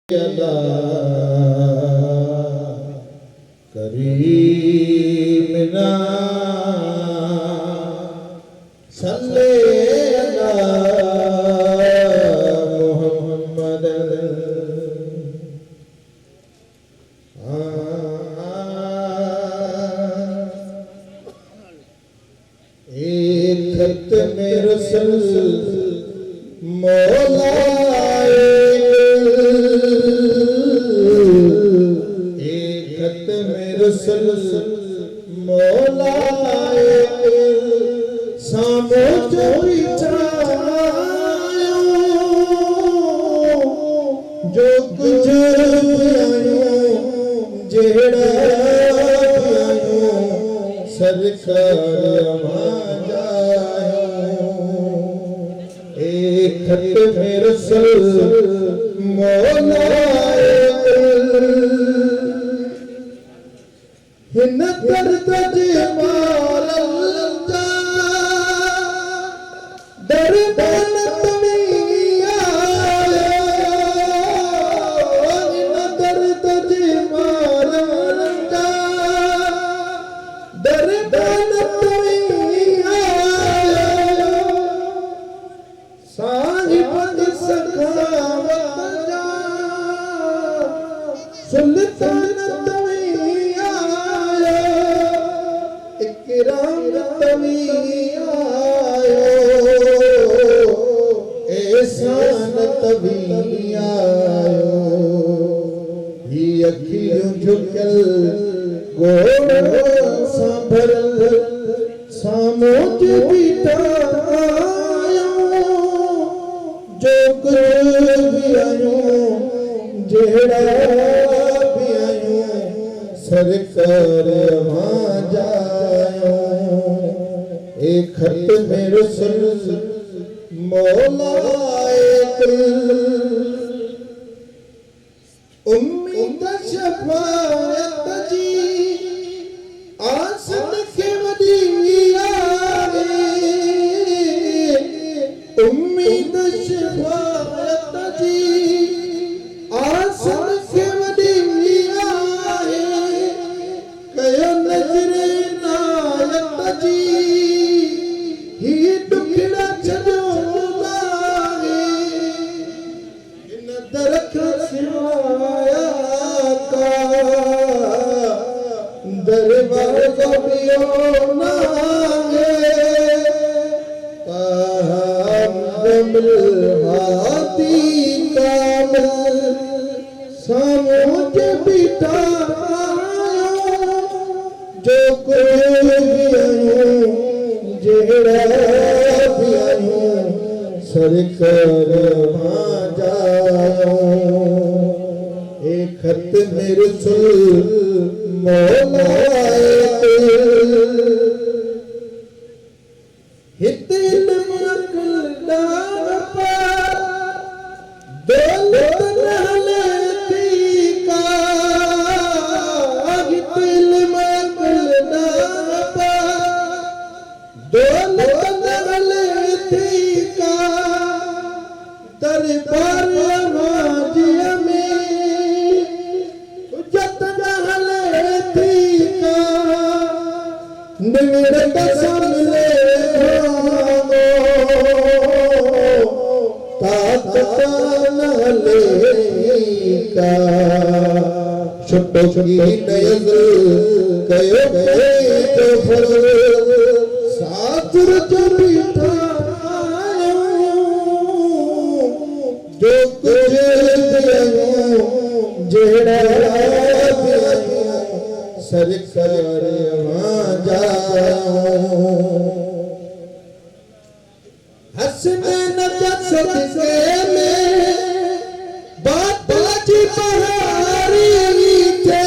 अदा करीमना सल्ले अला मुहम्मद एक खत में रसूल मौला मौलाए सामोच बिछायो जो कुछ आयो जेड़ा आयो सरकार जायो एक खत में रसूल मौलाए हिन दर्द जे मारल जा दरबान तमी आयो हिन दर्द जे मारल जा दरबान तमी आयो साहिब सखावत जा सुल्तान राम तमी आयो एहसान तभी आयो ही अखियों झुकल गोरो सांभरल सामोच बिठायो जो कुछ भी आयो जेड़ा भी आयो सरकार वहाँ जायो एक खत में रसूल मौलाए उम्मीद शफाअत जी आसन के वदिया उम्मीद शफाअत जी आसन के वदिया कयो नजरे नायत जी ही दुखड़ा छजो लागे इन दरख सिवाया का दरबार कबियो नागे कामिल हाथी कामिल सामोच बिठा जो कुछ भी आयो जेड़ा भी आयो सरकार वहाँ जायो एक खत में रसूल मौलाए हित इल्म अक़ल दान पर दौलत नहले थी का हित इल्म अक़ल दान पर दौलत नहले थी का दरबार हाजिया में जतन नहले थी का निमिरत सामने छुट्टो की नजर कयो तो फर सासुर जो बिठा जो कुछ आयो जेड़ा सरकार वहाँ जायो हसने नजर सदके में बाबा जी बहारी थे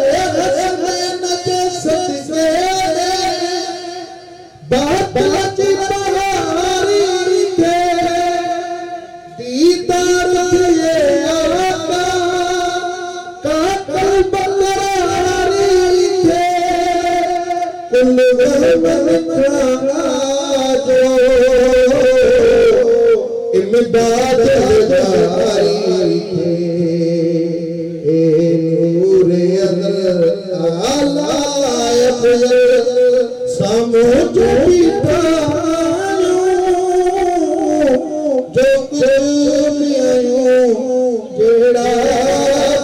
हसने नजर सदके में बाबा जी बहारी थे दीदार थे आका काकल बकरारी थे कुल इमदाद लायक समझ जो कुछ भी आयूं जेड़ा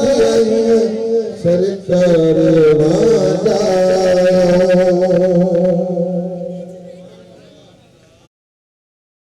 भी आयूं सरकार वादा